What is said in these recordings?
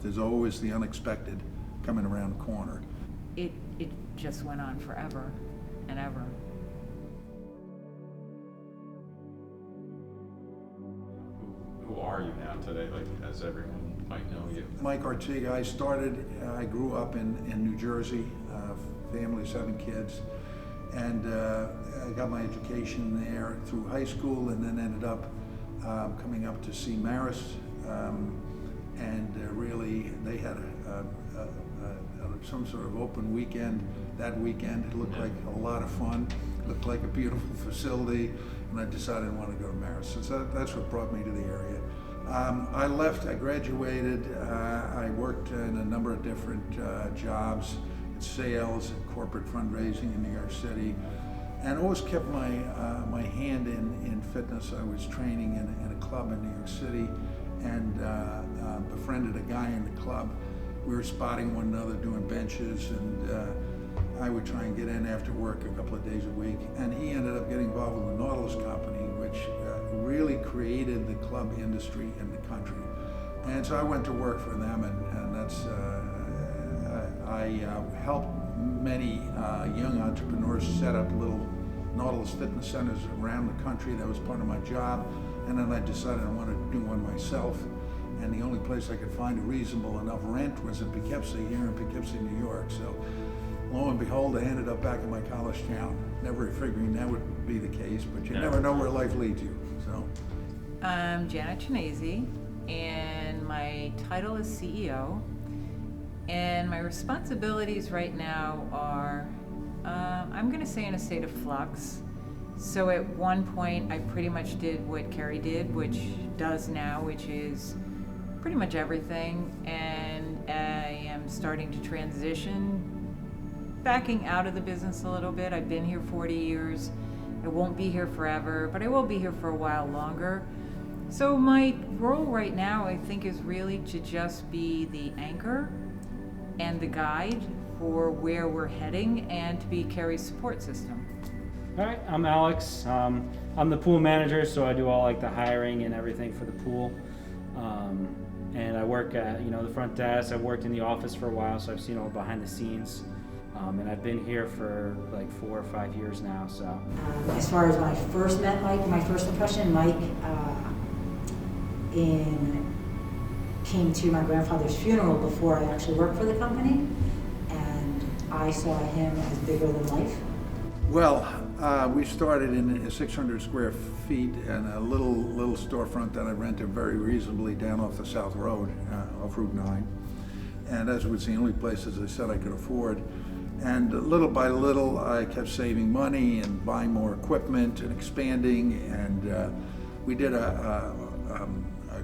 There's always the unexpected coming around the corner. It just went on forever and ever. Who are you now today, like, as everyone might know you? Mike Arteaga. I grew up in New Jersey, family of 7 kids, and I got my education there through high school, and then ended up coming up to see Marist, and really they had some sort of open weekend that weekend. It looked like a lot of fun, looked like a beautiful facility, and I decided I wanted to go to Marist. So that's what brought me to the area. I graduated, I worked in a number of different jobs, in sales and corporate fundraising in New York City, and always kept my hand in fitness. I was training in a club in New York City, and befriended a guy in the club. We were spotting one another doing benches, and I would try and get in after work a couple of days a week, and he ended up getting involved with the Nautilus Company, which really created the club industry in the country. And so I went to work for them, and that's I helped many young entrepreneurs set up little Nautilus fitness centers around the country. That was part of my job, and then I decided I wanted to do one myself. And the only place I could find a reasonable enough rent was in Poughkeepsie, here in Poughkeepsie, New York. So lo and behold, I ended up back in my college town, never figuring that would be the case, but you never know where life leads you. So I'm Janet Chinese, and my title is CEO, and my responsibilities right now are, I'm going to say, in a state of flux. So at one point, I pretty much did what Carrie did, which does now, which is pretty much everything, and I am starting to transition, backing out of the business a little bit. I've been here 40 years. I won't be here forever, but I will be here for a while longer. So my role right now, I think, is really to just be the anchor and the guide for where we're heading, and to be Carrie's support system. All right, I'm Alex. I'm the pool manager, so I do all like the hiring and everything for the pool. And I work at the front desk. I've worked in the office for a while, so I've seen all behind the scenes. And I've been here for like 4 or 5 years now. So as far as when I first met Mike, my first impression, Mike came to my grandfather's funeral before I actually worked for the company, and I saw him as bigger than life. well, we started in 600 square feet and a little storefront that I rented very reasonably down off the South Road, off Route 9. And as it was the only place, as I said, I could afford. And little by little, I kept saving money and buying more equipment and expanding. And we did a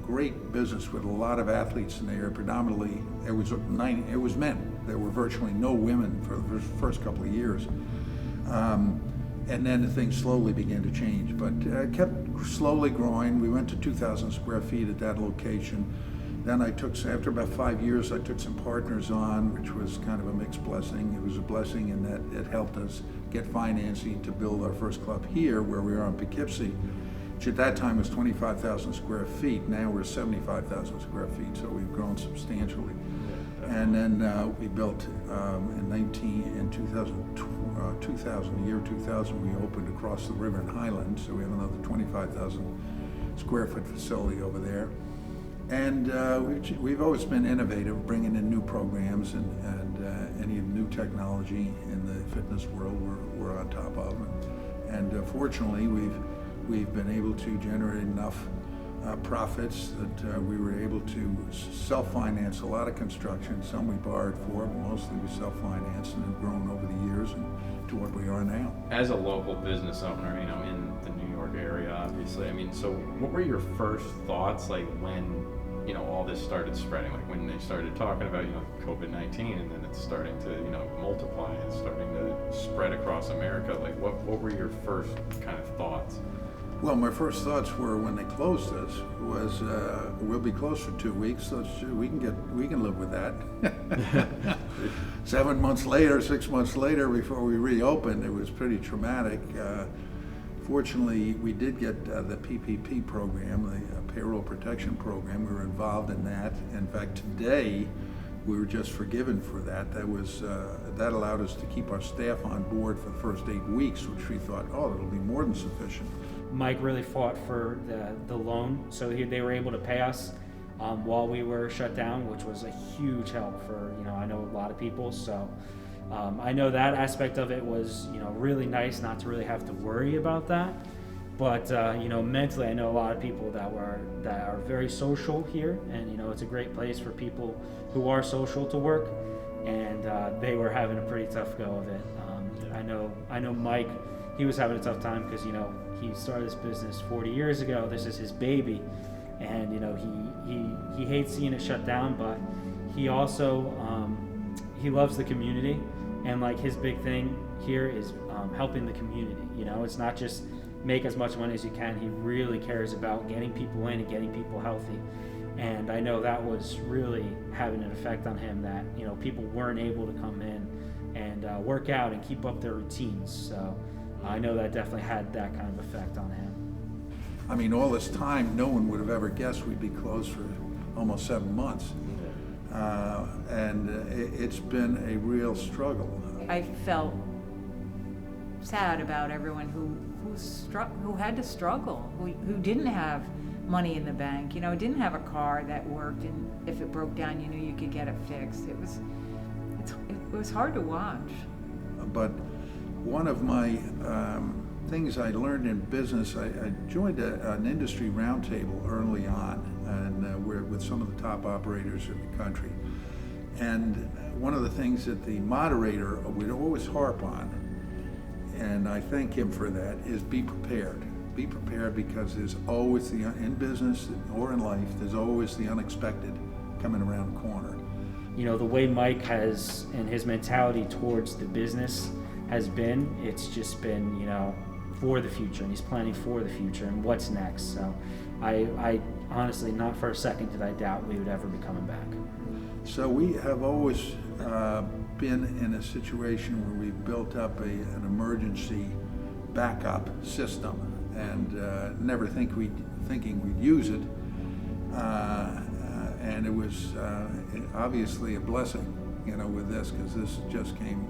great business with a lot of athletes in the area. Predominantly, it was men. There were virtually no women for the first couple of years. And then things slowly began to change, but kept slowly growing. We went to 2,000 square feet at that location. Then after about 5 years, I took some partners on, which was kind of a mixed blessing. It was a blessing in that it helped us get financing to build our first club here, where we are in Poughkeepsie, which at that time was 25,000 square feet. Now we're 75,000 square feet, so we've grown substantially. And then we built in 2000, year 2000, we opened across the river in Highland, so we have another 25,000 square foot facility over there. And we've always been innovative, bringing in new programs and any new technology in the fitness world we're on top of. And fortunately, we've been able to generate enough profits that we were able to self-finance a lot of construction. Some we borrowed for, but mostly we self-financed, and have grown over the years and to what we are now. As a local business owner, in the New York area, obviously, so what were your first thoughts, like, when all this started spreading, like when they started talking about COVID-19, and then it's starting to multiply and starting to spread across America? Like, what were your first kind of thoughts? Well, my first thoughts were, when they closed us, was we'll be closed for 2 weeks. We can live with that. 7 months later, 6 months later, before we reopened, it was pretty traumatic. Fortunately, we did get the PPP program, the payroll protection program. We were involved in that. In fact, today we were just forgiven for that. That allowed us to keep our staff on board for the first 8 weeks, which we thought, oh, it'll be more than sufficient. Mike really fought for the loan, so they were able to pay us while we were shut down, which was a huge help for, I know a lot of people. So I know that aspect of it was, really nice not to really have to worry about that. But mentally, I know a lot of people that are very social here, and it's a great place for people who are social to work, and they were having a pretty tough go of it. I know Mike, he was having a tough time because he started this business 40 years ago. This is his baby, and he hates seeing it shut down, but he also he loves the community, and like his big thing here is helping the community. It's not just make as much money as you can. He really cares about getting people in and getting people healthy, and I know that was really having an effect on him, that people weren't able to come in and work out and keep up their routines. So I know that definitely had that kind of effect on him. I mean, all this time, no one would have ever guessed we'd be closed for almost 7 months. And it's been a real struggle. I felt sad about everyone who had to struggle, who didn't have money in the bank, didn't have a car that worked, and if it broke down, you knew you could get it fixed. It was hard to watch. But one of my things I learned in business, I joined an industry roundtable early on, and we're with some of the top operators in the country. And one of the things that the moderator would always harp on, and I thank him for that, is be prepared. Be prepared, because there's always in business or in life, there's always the unexpected coming around the corner. The way Mike has, and his mentality towards the business has been, it's just been, for the future, and he's planning for the future and what's next. So I honestly, not for a second did I doubt we would ever be coming back. So we have always been in a situation where we've built up an emergency backup system, and never thinking we'd use it. And it was obviously a blessing, with this, because this just came,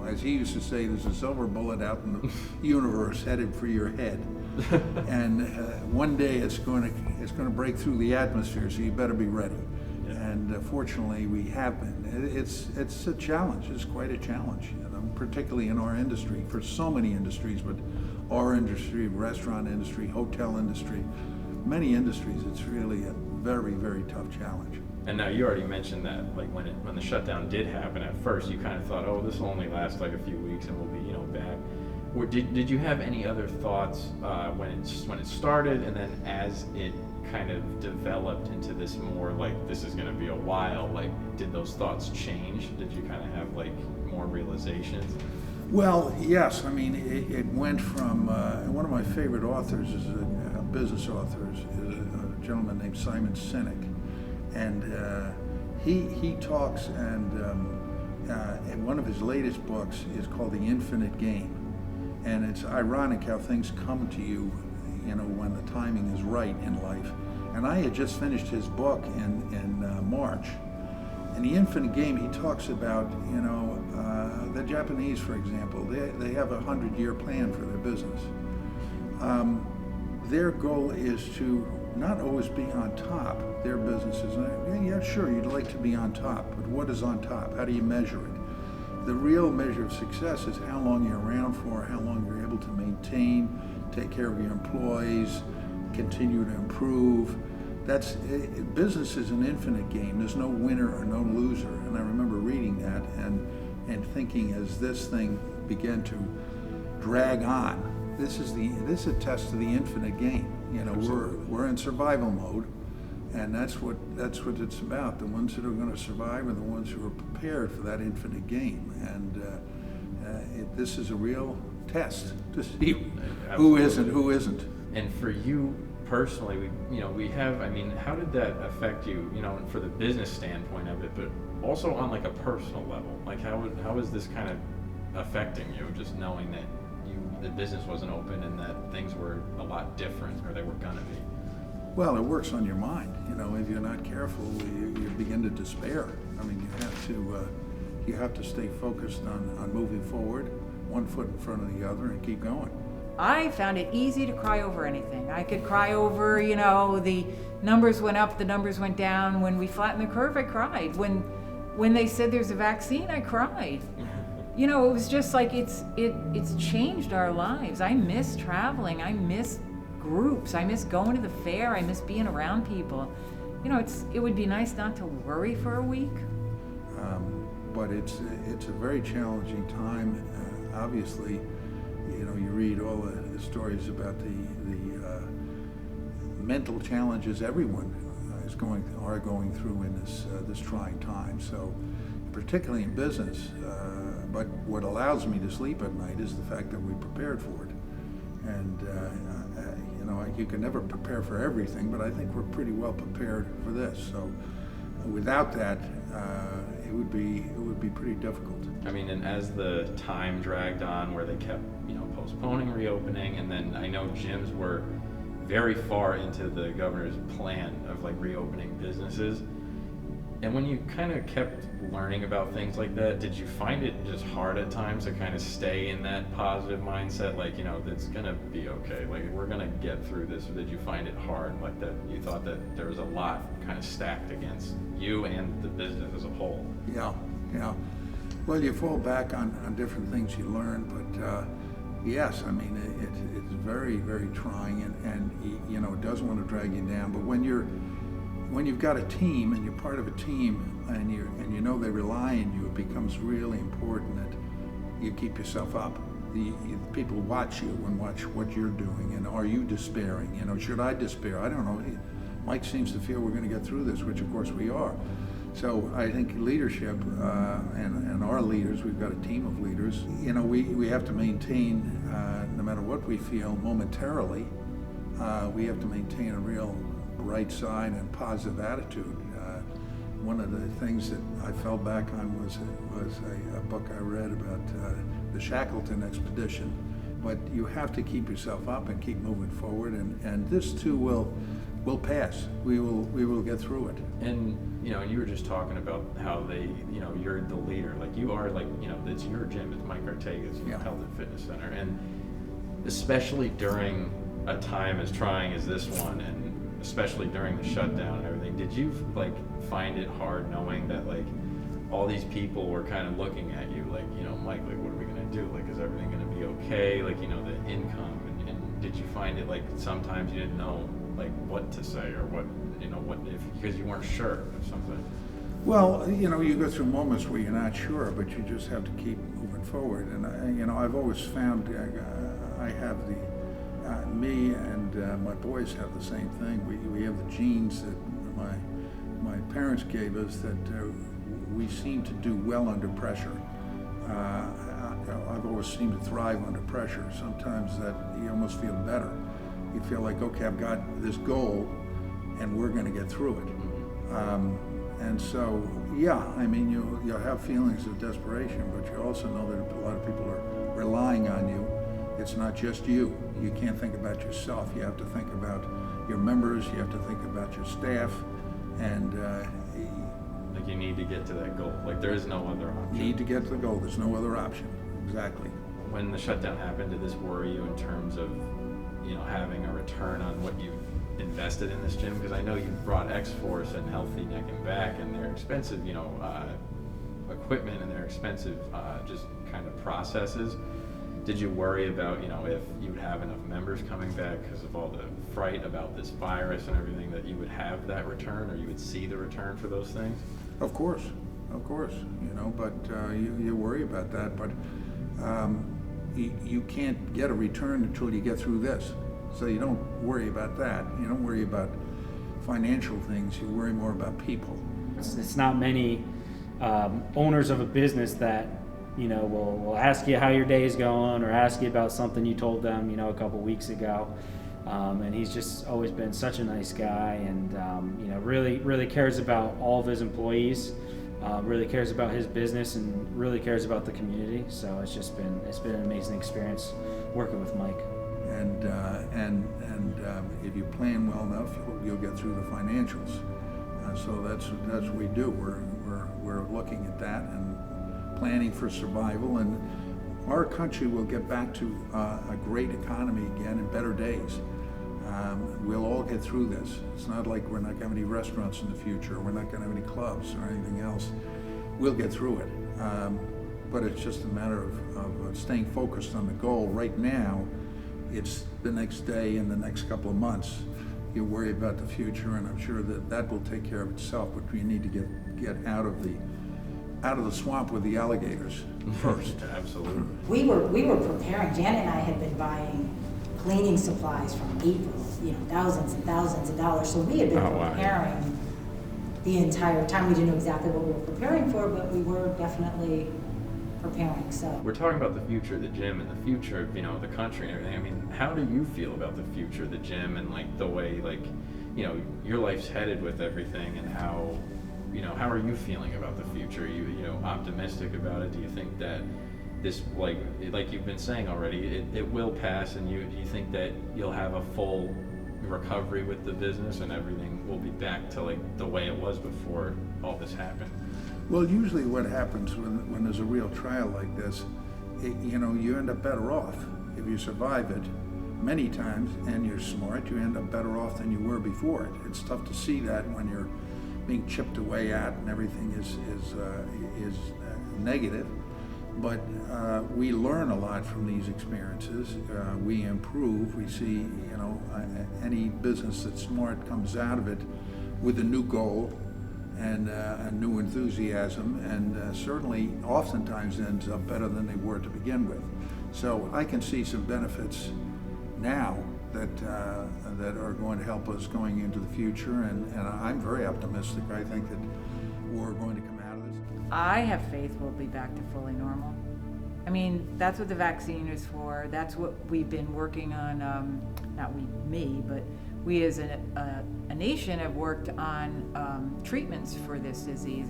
as he used to say, there's a silver bullet out in the universe headed for your head. And one day it's going to break through the atmosphere, so you better be ready. And fortunately, we have been. It's a challenge. It's quite a challenge, particularly in our industry. For so many industries, but our industry, restaurant industry, hotel industry, many industries, it's really a very, very tough challenge. And now you already mentioned that, like when the shutdown did happen, at first you kind of thought, oh, this will only last like a few weeks and we'll be, back. Or did you have any other thoughts when it started, and then as it kind of developed into this more like, this is going to be a while, like did those thoughts change? Did you kind of have like more realizations? Well, yes. I mean, it went from, one of my favorite authors is a business author, is a gentleman named Simon Sinek. And he talks, and one of his latest books is called The Infinite Game. And it's ironic how things come to you, when the timing is right in life. And I had just finished his book in March. In The Infinite Game, he talks about, the Japanese, for example, they have a 100-year plan for their business. Their goal is to not always be on top. Their businesses, yeah, sure, you'd like to be on top, but what is on top? How do you measure it? The real measure of success is how long you're around for, how long you're able to maintain, take care of your employees, continue to improve. Business is an infinite game. There's no winner or no loser. And I remember reading that and thinking, as this thing began to drag on, this is a test of the infinite game. We're in survival mode, and that's what it's about. The ones that are going to survive are the ones who are prepared for that infinite game. And this is a real test to see who is and who isn't. And for you personally, we have, how did that affect you, for the business standpoint of it, but also on like a personal level? Like how is this kind of affecting you, just knowing that you the business wasn't open and that things were a lot different, or they were gonna be? Well, it works on your mind. If you're not careful, you begin to despair. I mean, you have to stay focused on moving forward, one foot in front of the other, and keep going. I found it easy to cry over anything. I could cry over, the numbers went up, the numbers went down. When we flattened the curve, I cried. When they said there's a vaccine, I cried. It was just like it's changed our lives. I miss traveling. I miss groups. I miss going to the fair. I miss being around people. It would be nice not to worry for a week. But it's a very challenging time. Obviously, you read all the stories about the mental challenges everyone are going through in this trying time. So, particularly in business. But what allows me to sleep at night is the fact that we prepared for it. And you can never prepare for everything, but I think we're pretty well prepared for this. So, without that, it would be pretty difficult. I mean, and as the time dragged on, where they kept, postponing reopening, and then I know gyms were very far into the governor's plan of reopening businesses. And when you kind of kept learning about things like that, did you find it just hard at times to kind of stay in that positive mindset, it's gonna be okay, we're gonna get through this? Or did you find it hard, that you thought that there was a lot kind of stacked against you and the business as a whole? Yeah. Well, you fall back on different things you learn, but yes, I mean, it's very, very trying, and it doesn't want to drag you down. But when you've got a team and you're part of a team and they rely on you, it becomes really important that you keep yourself up. People watch you and watch what you're doing, and are you despairing? Should I despair? I don't know. Mike seems to feel we're going to get through this, which of course we are. So I think leadership and our leaders, we've got a team of leaders. We have to maintain, no matter what we feel momentarily, we have to maintain a real bright side and positive attitude. One of the things that I fell back on was a book I read about the Shackleton expedition. But you have to keep yourself up and keep moving forward, and this too will pass. We will get through it. And you were just talking about how you're the leader. You are it's your gym. It's Mike Arteaga's Health and Fitness Center, and especially during a time as trying as this one, and especially during the shutdown and everything, did you find it hard knowing that all these people were kind of looking at you Mike, what are we gonna do? Is everything gonna be okay? The income, and did you find it sometimes you didn't know what to say, or what because you weren't sure of something? Well, you go through moments where you're not sure, but you just have to keep moving forward. And I've always found I have me and my boys have the same thing. We have the genes that my parents gave us, that we seem to do well under pressure. I've always seemed to thrive under pressure. Sometimes that you almost feel better. You feel like, okay, I've got this goal, and we're going to get through it. And so, yeah, I mean, you'll have feelings of desperation, but you also know that a lot of people are relying on you. It's not just you. You can't think about yourself. You have to think about your members. You have to think about your staff, and you need to get to that goal. There is no other option. You need to get to the goal. There's no other option. Exactly. When the shutdown happened, did this worry you in terms of having a return on what you've invested in this gym? Because I know you've brought X-Force and Healthy Neck and Back, and they're expensive, equipment, and they're expensive, just kind of processes. Did you worry about, if you would have enough members coming back because of all the fright about this virus and everything, that you would have that return, or you would see the return for those things? Of course, but you worry about that, but you can't get a return until you get through this. So you don't worry about that. You don't worry about financial things. You worry more about people. It's not many owners of a business that will ask you how your day's going, or ask you about something you told them a couple weeks ago. And he's just always been such a nice guy, and really cares about all of his employees, really cares about his business, and really cares about the community. So it's been an amazing experience working with Mike. And if you plan well enough, you'll get through the financials. So that's what we do. We're looking at that and planning for survival, and our country will get back to a great economy again in better days. We'll all get through this. It's not like we're not going to have any restaurants in the future, we're not going to have any clubs or anything else. We'll get through it. But it's just a matter of staying focused on the goal. Right now, it's the next day and the next couple of months. You worry about the future, and I'm sure that will take care of itself, but we need to get out of the swamp with the alligators first. Absolutely. We were preparing. Janet and I had been buying cleaning supplies from April, thousands and thousands of dollars. So we had been preparing the entire time. We didn't know exactly what we were preparing for, but we were definitely preparing. So we're talking about the future of the gym and the future of the country and everything. I mean, how do you feel about the future of the gym and like the way your life's headed with everything, and how are you feeling about the future? Are you optimistic about it? Do you think that this, like you've been saying already, it will pass, and you think that you'll have a full recovery with the business and everything will be back to like the way it was before all this happened? Well, usually what happens when there's a real trial like this, you end up better off. If you survive it many times and you're smart, you end up better off than you were before it. It's tough to see that when you're being chipped away at and everything is negative. But we learn a lot from these experiences. We improve. We see, any business that's smart comes out of it with a new goal and a new enthusiasm, and certainly oftentimes ends up better than they were to begin with. So I can see some benefits now that are going to help us going into the future, and I'm very optimistic. I think that we're going to come out of this. I have faith we'll be back to fully normal. I mean, that's what the vaccine is for. That's what we've been working on, not me, but we as a nation have worked on treatments for this disease.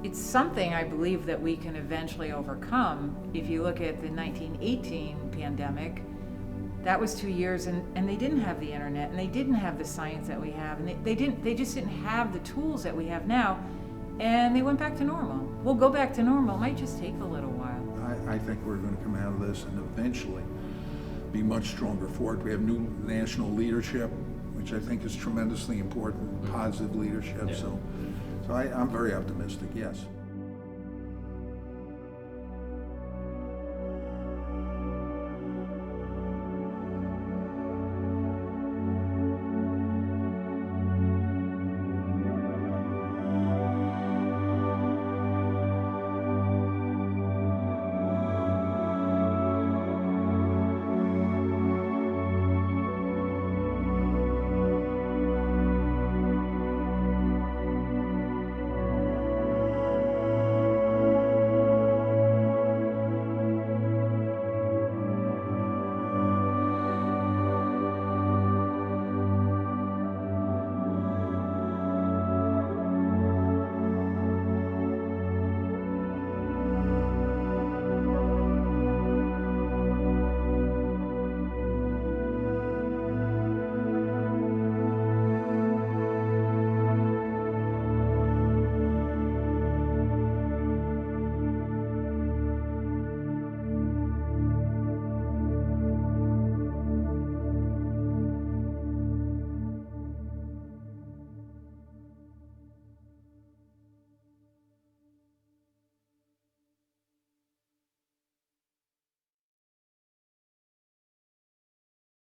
It's something I believe that we can eventually overcome. If you look at the 1918 pandemic, that was 2 years, and they didn't have the internet, and they didn't have the science that we have, and they just didn't have the tools that we have now, and they went back to normal. We'll go back to normal. It might just take a little while. I think we're going to come out of this and eventually be much stronger for it. We have new national leadership, which I think is tremendously important, positive leadership. Yeah. So I'm very optimistic, yes.